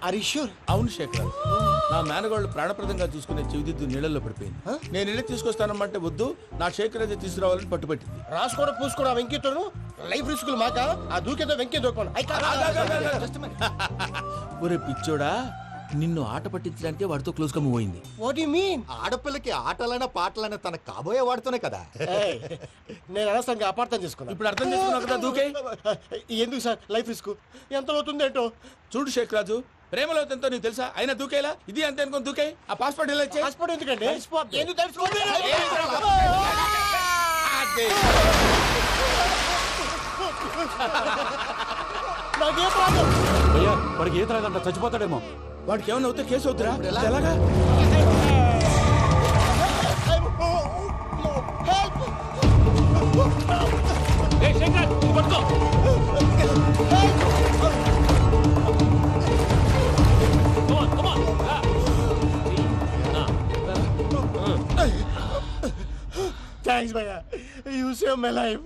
అరిష్యూర్? అవును శేఖర్, నా మేనగాళ్ళు ప్రాణప్రదంగా చూసుకునే చెవిదిద్దు నీళ్ళల్లో పడిపోయింది. నేను వెళ్ళి తీసుకొస్తానమ్మంటే వద్దు, నా శేఖర్ అయితే తీసుకురావాలని పట్టుబట్టింది. రాసుకోవడం పూసుకోవడం వెంకీతోను లైఫ్ రిస్కులు మాక ఆ దూకేదో వెంకీ దూకోను. ఒరే పిచ్చోడా, నిన్ను ఆట పట్టించడానికి వాడితో క్లోజ్ గా మూవ్ అయింది. What you mean? ఆడపిల్లకి ఆటలైనా పాటలైనా తన కాబోయే వాడుతూనే కదా. నేను అనవసరంగా అపార్థం చేసుకున్నా. ఇప్పుడు అర్థం చేసుకున్నావు కదా దూకే. ఎందుకు సార్ లైఫ్ రిస్క్ ఎంత అవుతుంది ఏంటో? చూడు శేఖ్ రాజు, ప్రేమలో ఎంతో నీకు తెలుసా? అయినా దూకేలా ఇది అంతే అనుకుని దూకే. ఆ పాస్పోర్ట్ ఎలా ఇచ్చే? పాస్పోర్ట్ ఎందుకండి? ఎందుకు తెలుసుకోండి? నాకేం ప్రాబ్లం? భయ్యా వాడికి ఈత రాదంట, చచ్చిపోతాడేమో. వాడికి ఏమైనా అవుతే కేసు అవుతురా? ఎలాగా? థ్యాంక్స్ భయ్యా, యు సేవ్ మై లైఫ్.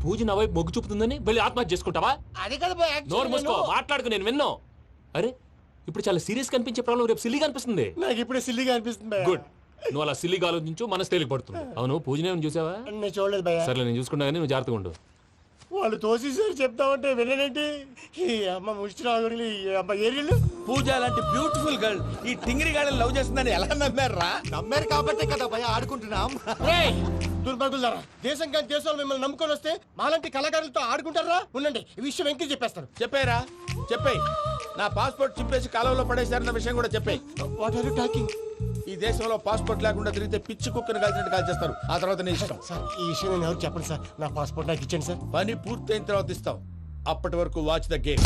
పూజ నా వైపు మొగ్గు చూపుతుందని వెళ్ళి ఆత్మహత్య చేసుకుంటావా? అది కదా భయ్యా, నోరు మూసుకో, మాట్లాడుకు, నేను విన్నో. అరే ఇప్పుడు చాలా సీరియస్ కనిపించే ప్రాబ్లం రేపు సిల్లీగా అనిపిస్తుంది. నాకు ఇప్పుడే సిల్లీగా అనిపిస్తుంది భయ్యా. గుడ్, నువ్వు అలా సిల్లీగా ఆలోచించు, మనసు తేలిక పడుతుంది. అవును, పూజనే చూసావా? నేను చూడలేదు భయ్యా. సరే నేను చూసుకుంటా కానీ నువ్వు జాగ్రత్తగా ఉండు. వాళ్ళు తోసేసారు చెప్తామంటే విననేంటి? ఈ అమ్మ ముష్టి రాగుడి అమ్మ ఏరియాలు. పూజ లాంటి బ్యూటిఫుల్ గర్ల్ ఈ టింగిరి గాడిని లవ్ చేస్తుందని ఎలా నమ్మారా? నమ్మారు కాబట్టే కదా భయ ఆడుకుంటున్నాం. దుర్భగులారా, దేశం కానీ దేశాలు మిమ్మల్ని నమ్ముకొని వస్తే మాలాంటి కళాకారులతో ఆడుకుంటారా? ఉండండి, ఈ విషయం వెంకీ చెప్పేస్తాను. చెప్పారా? చెప్పేయ్. నా పాస్పోర్ట్ చింపేసి కాలువలో పడేశారన్న విషయం కూడా చెప్పేయ్. What are you talking? ఈ దేశంలో పాస్పోర్ట్ లేకుండా తిరిగితే పిచ్చి కుక్కను కాల్చినట్టు కాల్చేస్తారు. ఆ తర్వాత నీ ఇష్టం. సార్ ఈ విషయం నేను ఎవరు చెప్పండి సార్. నా పాస్పోర్ట్ నాకు ఇచ్చండి సార్. పని పూర్తయిన తర్వాత ఇస్తాం. అప్పటి వరకు వాచ్ ద గేమ్.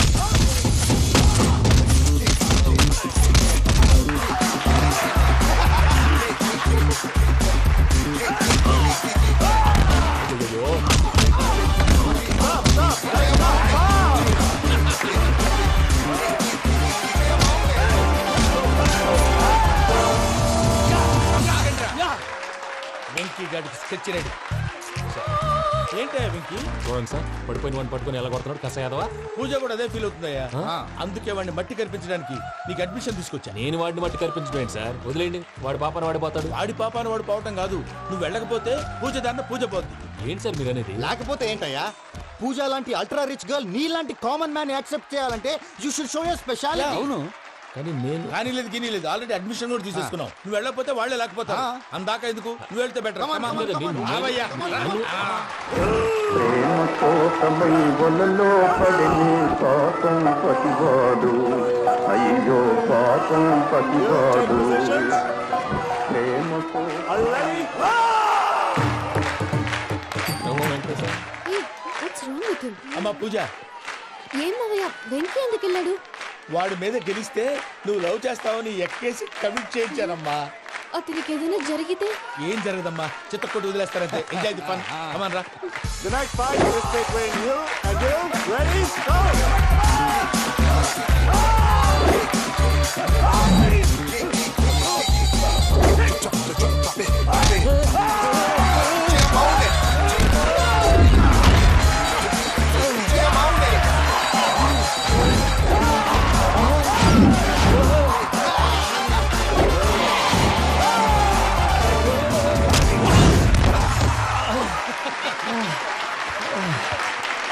వెంకీ గాడికి స్కెచ్ రెడీ. ఏంటయ్యా వెంకీ? చూడండి సార్, పడిపోయిన వాడిని పట్టుకొని ఎలా కొడుతున్నాడు కసయాదవా. పూజ కూడా అదే ఫీల్ అవుతుందయ్యా. అందుకే వాడిని మట్టి కనిపించడానికి నీకు అడ్మిషన్ తీసుకొచ్చా. నేను వాడిని మట్టి కనిపించడం సార్, వదిలేండి. వాడి పాపను వాడిపోతాడు. వాడి పాపాను వాడు పోవటం కాదు, నువ్వు వెళ్ళకపోతే పూజ దాన్న పూజ పోద్ది. ఏంటి సార్ మీరు అనేది? లేకపోతే ఏంటయ్యా, పూజ లాంటి అల్ట్రా రిచ్ గర్ల్ నీ లాంటి కామన్ మ్యాన్ యాక్సెప్ట్ చేయాలంటే you should show your speciality. అవును, కానీ నేను కానీ లేదు గిని లేదు, ఆల్రెడీ అడ్మిషన్ కూడా తీసేసుకున్నావు. నువ్వు వెళ్ళకపోతే వాళ్ళే లేకపోతా. అందాక ఎందుకు, నువ్వు వెళ్తే బెటర్. ప్రేమ కోసమై వలలో పడిని పాపం పతివాడు, అయ్యో పాపం పతివాడు. ప్రేమ అమ్మా పూజ, ఏం మావయ్య, వెంకీ ఎందుకు వెళ్ళాడు? వాడి మీద గెలిస్తే నువ్వు లవ్ చేస్తావని ఎక్కేసి కమిట్ చేయించానమ్మా. అతనికి ఏదైనా జరిగితే? ఏం జరగదమ్మా, చిత్తకొట్టు వదిలేస్తారంటే. Enjoy the fun. కమాన్ రా. The next fight is between you and you. Ready? Go!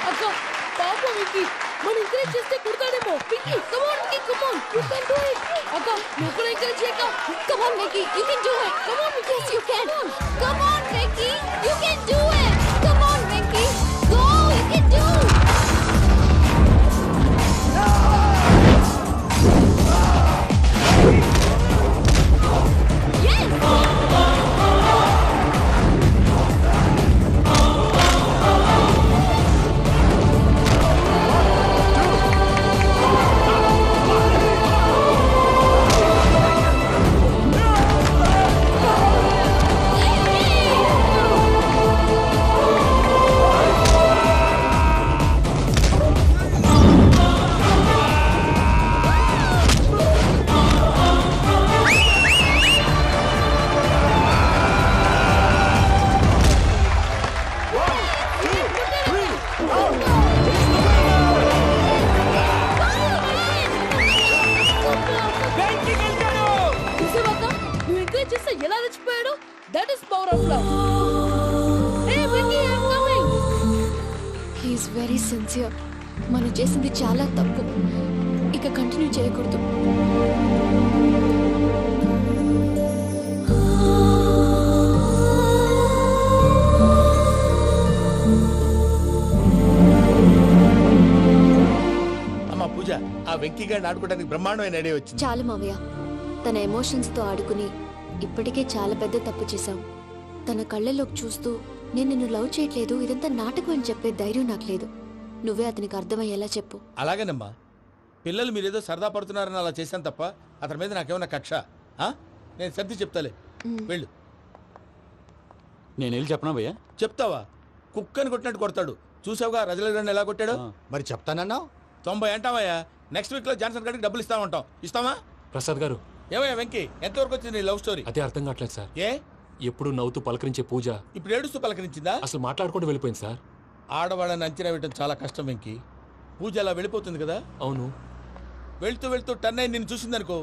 అక్క, పాపం వెంకీ, మనం ఎంకరేజ్ చేస్తే కుడతాడేమో. Venky, come on Venky, come on, you can do it. అక్క, నువ్వు కూడా ఎంకరేజ్ చేయక. Come on Venky, you can do it. Come on Venky, yes you can. Come on Venky, you can do it. Come on Venky, go, you can do it. Yes! చేసింది చాలా తప్పు. ఇక continue చేయకూడదు. అమ్మా పూజ, ఆ వెంకీ గారిని ఆడుకోవడానికి బ్రహ్మాండమైన ఐడియా వచ్చింది. చాలు మావయ్య, తన ఎమోషన్స్తో ఆడుకుని ఇప్పటికే చాలా పెద్ద తప్పు చేశావు. తన కళ్ళలోకి చూస్తూ నేను నిన్ను లవ్ చేయట్లేదు, ఇదంతా నాటకం అని చెప్పే ధైర్యం నాకు లేదు. నువ్వే అతనికి అర్థమయ్యేలా చెప్పు. అలాగేనమ్మా, పిల్లలు మీరేదో సరదా పడుతున్నారని అలా చేశాను తప్ప అతని మీద నాకేమన్నా కక్ష? ఆ? నేను సర్ది చెప్తాలే, వెళ్ళు. నేను వెళ్ళి చెప్పనా భయ్యా? చెప్తావా? కుక్కని కొట్టినట్టు కొడతాడు. చూసావుగా రజలగడ్ని ఎలా కొట్టాడు? మరి చెప్తానన్నావు. 90 అంటావయ్యా. నెక్స్ట్ వీక్ లో జాన్సన్ గారికి డబ్బులు ఇస్తామంటాం. ఇస్తావా? ప్రసాద్ గారు, ఏమయ్యా వెంకీ, ఎంతవరకు వచ్చింది నీ లవ్ స్టోరీ? అదే అర్థం కావట్లేదు సార్. ఏ ఎప్పుడు నవ్వుతూ పలకరించే పూజ ఇప్పుడు ఏడుస్తూ పలకరించిందా? అసలు మాట్లాడుకుంటూ వెళ్ళిపోయింది సార్. ఆడవాళ్ళని అంచనా వేయడం చాలా కష్టం వెంకీ. పూజ అలా వెళ్ళిపోతుంది కదా. అవును. వెళ్తూ వెళ్తూ టర్న్ అయి నిన్ను చూసిందనుకో,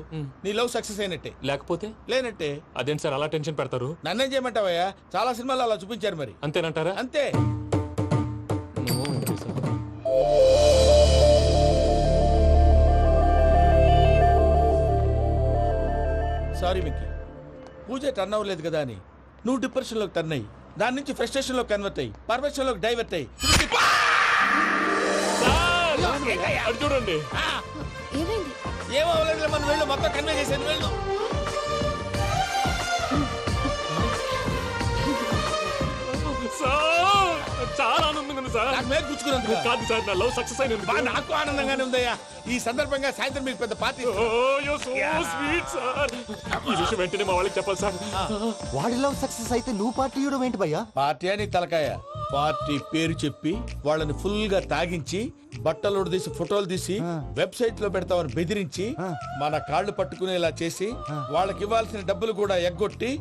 నీ లవ్ సక్సెస్ అయినట్టే. లేకపోతే లేనట్టే. అదేంటి సార్ అలా టెన్షన్ పెడతారు? నన్నేం చేయమంటావయ్యా? చాలా సినిమాలు అలా చూపించారు మరి. అంతేనంటారా? అంతే. నో, అంతే సార్. సారీ వెంకీ, పూజ టర్న్ అవ్వలేదు కదా అని నువ్వు డిప్రెషన్ లోకి టర్న్ అయ్యి, దాని నుంచి ఫ్రస్ట్రేషన్ లో కన్వర్ట్ అయ్యి, పర్వర్షన్ లోకి డైవర్ట్ అయ్యి. అటు చూడండి. ఏమైంది? ఏమో అవ్వలేదు, మనం వెళ్ళు, మొత్తం కన్వే చేశాను, వెళ్ళు. సార్, చాలా ఆనందంగా ఉంది సార్. నాకు మీద గుచ్చుకున్నందుకు కాదు సార్, నా లవ్ సక్సెస్ అయినందుకు. బా, నాకు ఆనందంగానే ఉందయ్యా. ఈ సందర్భంగా సాయంత్రం మీకు పెద్ద party. Oh, you're so sweet, sir. ఈ విషయం వెంటనే మా వాళ్ళకి చెప్పాలి సార్. వాడి లవ్ సక్సెస్ అయితే నువ్వు పార్టీ ఇవ్వడం ఏంటి భయ్యా? పార్టీ అని తలకాయ. పార్టీ పేరు చెప్పి వాళ్ళని ఫుల్ గా తాగించి, బట్టలు తీసి ఫోటోలు తీసి వెబ్సైట్ లో పెడతామని బెదిరించి, మన కాళ్ళు పట్టుకునేలా చేసి, వాళ్ళకి ఇవ్వాల్సిన డబ్బులు కూడా ఎగ్గొట్టి,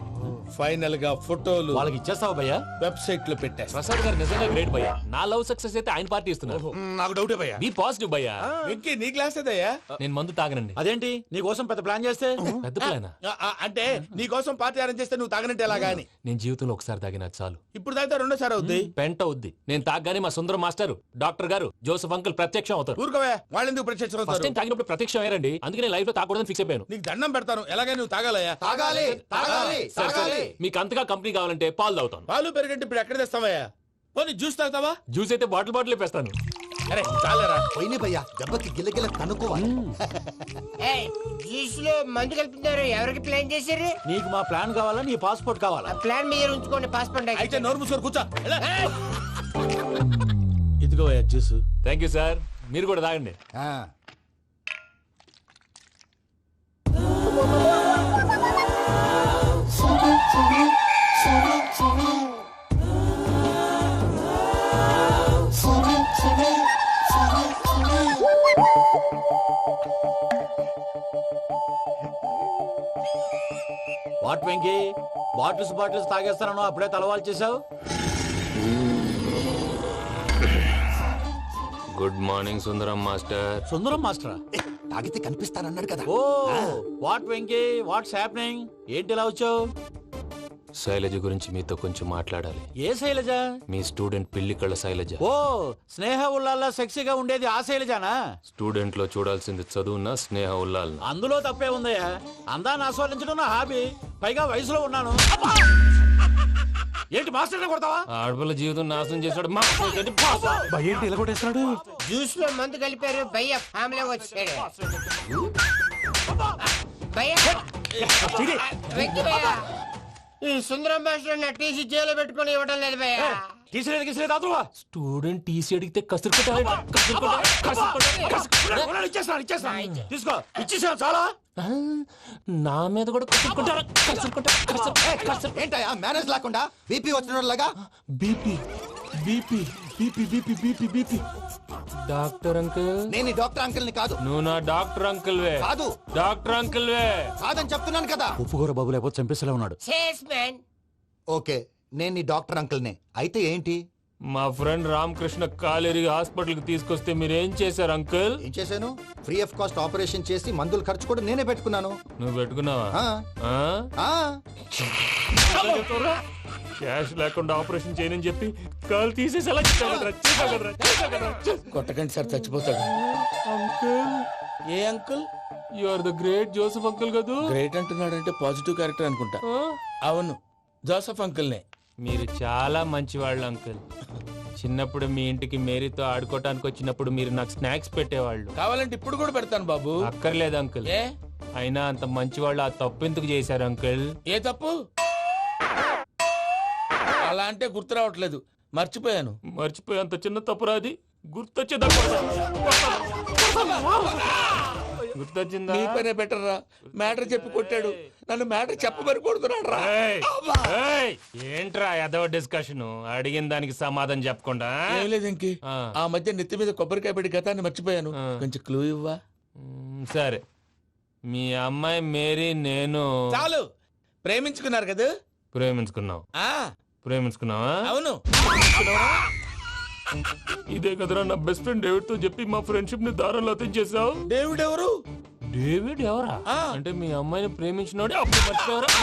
ఫైనల్ గా ఫోటోలు వాళ్ళకి ఇచ్చేస్తావా భయ్యా? వెబ్సైట్ లో పెట్టేస్తా. ప్రసాద్ గారు నిజంగా గ్రేట్ భయ్యా. నా లవ్ సక్సెస్ అయితే ఆయన పార్టీ ఇస్తున్నారు. నాకు డౌటే భయ్యా. బీ పాజిటివ్ భయ్యా. వెంకీ, నీ క్లాస్ ఏదయ్యా? నేను మందు తాగనండి. అదేంటి నీ కోసం పెద్ద ప్లాన్ చేస్తే? పెద్ద ప్లానా? అంటే నీ కోసం పార్టీ అరేంజ్ చేస్తే నువ్వు తాగనంటే ఎలాగా అని. నేను జీవితంలో ఒకసారి తాగినా చాలు. ఇప్పుడు తాగితే రెండోసారి అవుద్ది. పెంట అవుద్ది. నేను తాగగానే మా సుందరం మాస్టర్, డాక్టర్ గారు, జోసఫ్ అంకుల్ ప్రత్యక్షం అవుతారు. ఊరుకోవే, వాళ్ళు ఎందుకు ప్రత్యక్షం ఫస్ట్ అవుతారు? టైం తాగినప్పుడు ప్రత్యక్షం అయ్యారండి. అందుకే నేను లైఫ్ లో తాగకూడదని ఫిక్స్ అయిపోయాను. నీకు దండం పెడతాను, ఎలాగే నువ్వు తాగాలయ్యా. తాగాలి తాగాలి సరే, సరే. తాగాలి. మీకు అంతగా కంపెనీ కావాలంటే పాలు తాగుతాను. పాలు పెరిగంటే ఇప్పుడు ఎక్కడ తెస్తావయ్యా? పోనీ జ్యూస్ తాగుతావా? జ్యూస్ అయితే బాటిల్ వేస్తాను. అరే చాలరా. పోయిన భయ్యా, దెబ్బకి గిల్లగిల్ల కనుక్కోవాలి. జ్యూస్ లో మందు కలుపుతున్నారు. ఎవరికి ప్లాన్ చేశారు? నీకు మా ప్లాన్ కావాలా, నీ పాస్పోర్ట్ కావాలా? ప్లాన్ మీరు ఉంచుకోండి, పాస్పోర్ట్ అయితే నోరు మూసుకొని కూర్చో. ఇదిగోయా జ్యూస్. Thank you sir. మీరు కూడా తాగండి. వాట్ వెంకీ, బాటిల్స్ తాగేస్తానో అప్పుడే తలవాలు చేసావు? Good morning Sundaram master. Sundaram మాస్టరా? తాగితే కనిపిస్తానన్నాడు కదా. Oh what Venky, what's happening? ఏంటి ఇలా వచ్చావు? శైలజ గురించి మీతో కొంచెం మాట్లాడాలి. ఏ శైలజ? మీ స్టూడెంట్ పిల్లి కళ్ళ శైలజ. ఓ స్నేహ ఉల్లాల్లో సెక్సీగా ఉండేది ఆ శైలజానా? స్టూడెంట్ లో చూడాల్సింది చదువున స్నేహ ఉల్లాల్. అందులో తప్పే ఉందయ్యా. అందాన్ని ఆస్వాదించడం నా హాబీ. పైగా వయసులో ఉన్నాను. ఏంటి మాస్టర్ కొడతావా? ఆడపిల్ల జీవితం నాశనం చేశాడు. ఏంటి ఇలా కొట్టేస్తున్నాడు? జ్యూస్ లో మందు కలిపారు. భయ్య ఫ్యామిలీ వచ్చాడు. భయ్య, వెంకీ భయ్య, ఈ సుందరం మాస్టర్ నా టీసీ జైల్లో పెట్టుకొని ఇవ్వడం లేదు భయ్య. తీసిలేదు అదువా? స్టూడెంట్ టీసీ అడిగితే కసురుకుంటా. తీసుకో, ఇచ్చేసా చాలా. నా మీద కూడా కసురుకుంటారా? ఏంటయ్యా మేనేజ్ లేకుండా బీపీ వచ్చిన లాగా? BP BP BP BP BP BP. Doctor uncle, నేను ఈ డాక్టర్ అంకుల్ ని కాదు. నువ్వు నా డాక్టర్ అంకుల్ వే. కాదు. డాక్టర్ అంకుల్ వే. కాదని చెప్తున్నాను కదా. ఉప్పుకూర బాబు లేకపోతే చంపేసేలా ఉన్నాడు. Sales man. ఓకే, నేను ఈ డాక్టర్ అంకుల్ నే. అయితే ఏంటి? మా ఫ్రెండ్ రామకృష్ణ కాలేరికి హాస్పిటల్ కి తీసుకొస్తే మీరేం చేశారు అంకుల్? ఏం చేశాను? ఫ్రీ ఆఫ్ కాస్ట్ ఆపరేషన్ చేసి మందులు ఖర్చు కూడా నేనే పెట్టుకున్నాను. నువ్వు పెట్టుకున్నావా? ఆ, ఆ? ఆ. క్యాష్ లేకుండా ఆపరేషన్ చేయనని చెప్పి కాలు తీసేసి అలా చేసావు కదరా. కొట్టకండి సార్, చచ్చిపోతాడు. అంకుల్, ఏ uncle? You are the great Joseph uncle కదూ. గ్రేట్ అంటున్నాడంటే పాజిటివ్ క్యారెక్టర్ అనుకుంటా. అవును, జోసఫ్ అంకుల్నే. మీరు చాలా మంచివాళ్ళు అంకుల్. చిన్నప్పుడు మీ ఇంటికి మేరీతో ఆడుకోవటానికి వచ్చినప్పుడు మీరు నాకు స్నాక్స్ పెట్టేవాళ్ళు. కావాలంటే ఇప్పుడు కూడా పెడతాను బాబు. అక్కర్లేదు అంకుల్. ఏ అయినా అంత మంచివాళ్ళు ఆ తప్పు ఎందుకు చేశారు అంకుల్? ఏ తప్పు? అలా అంటే గుర్తు రావట్లేదు, మర్చిపోయాను. మర్చిపోయి అంత చిన్న తప్పురా అది. గుర్తొచ్చిందా? గుర్తొచ్చిందా? నీ పనే బెటర్ రా. మ్యాటర్ చెప్పి కొట్టాడు, నన్ను మ్యాటర్ చెప్పమని కొడుతున్నాడు రా. ఏయ్, ఏయ్, ఏంట్రా ఎదవ డిస్కషన్? అడిగిన దానికి సమాధానం చెప్పకుండా. ఏం లేదు ఇంకి. ఆ. ఆ మధ్య నెత్తి మీద కొబ్బరికాయ పెట్టి గతాన్ని మర్చిపోయాను. ఆ. కొంచెం క్లూ ఇవ్వా? సరే, మీ అమ్మాయి మేరీ నేను చాలు, ప్రేమించుకున్నారు కదా. ప్రేమించుకున్నావు. ఆ ప్రేమించుకున్నావా? అవును. ఇదే కదరా నా బెస్ట్ ఫ్రెండ్ డేవిడ్ తో చెప్పి మా ఫ్రెండ్షిప్ ని దారంలో తెచ్చేసావు. డేవిడ్ ఎవరు? డేవిడ్ ఎవరా? ఆ. అంటే మీ అమ్మాయిని ప్రేమించినోడే అప్పుడు మర్చిపోయారా?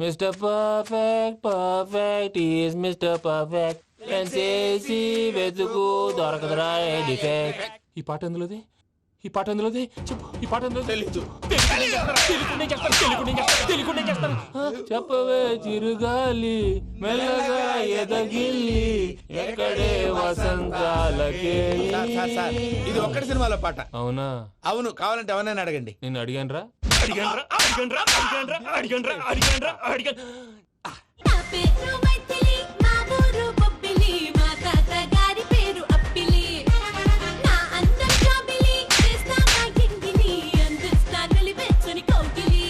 Mister perfect, perfect is mister perfect. చేసి వెతుకు దొరకదురా డిఫెక్ట్. ఈ పాట ఎందులోది? ఈ పాట ఎందులోది? చెప్పు, ఈ పాట ఎందులో? తెలీదు. చెప్పవే చిరుగాలి మెల్లగా ఎదగిల్లి ఎక్కడే వసంతాలకే. సార్, ఇది ఒక్కటి సినిమాలో పాట. అవునా? అవును, కావాలంటే ఎవరైనా అడగండి. నేను అడిగాను రా. నా పేరు మైథిలి, మా ఊరు బొబ్బిలి, మా తాత గారి పేరు అప్పిలి. నా అందం జాబిలి, చేస్తా నా గింగిలి, అందిస్తా వెచ్చని కౌగిలి.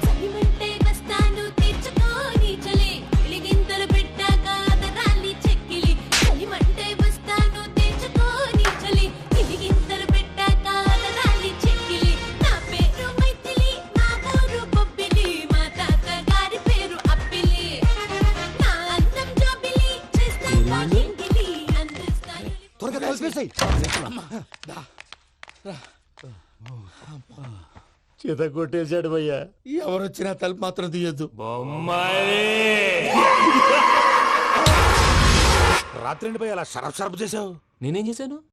చలిమంటే వస్తాను తెచ్చుకోని చలి, వెలిగింతలు పెట్టాక అదరాలి చెక్కిలి. చలిమంటే వస్తాను తెచ్చుకోని చలి, వెలిగింతలు పెట్టాక అదరాలి చెక్కిలి. నా పేరు మైథిలి, మా ఊరు బొబ్బిలి, మా తాత గారి పేరు అప్పిలి. నా అందం జాబిలి, చేస్తా నా గింగిలి, అందిస్తా త్వరగా కలిపేసాయి. చేత కొట్టేశాడు భయ్యా. ఎవరొచ్చినా తలుపు మాత్రం తీయొద్దు. బొమ్మాయి రాత్రి భయ్య అలా షరఫ్ షరఫ్ చేసావు. నేనేం చేశాను?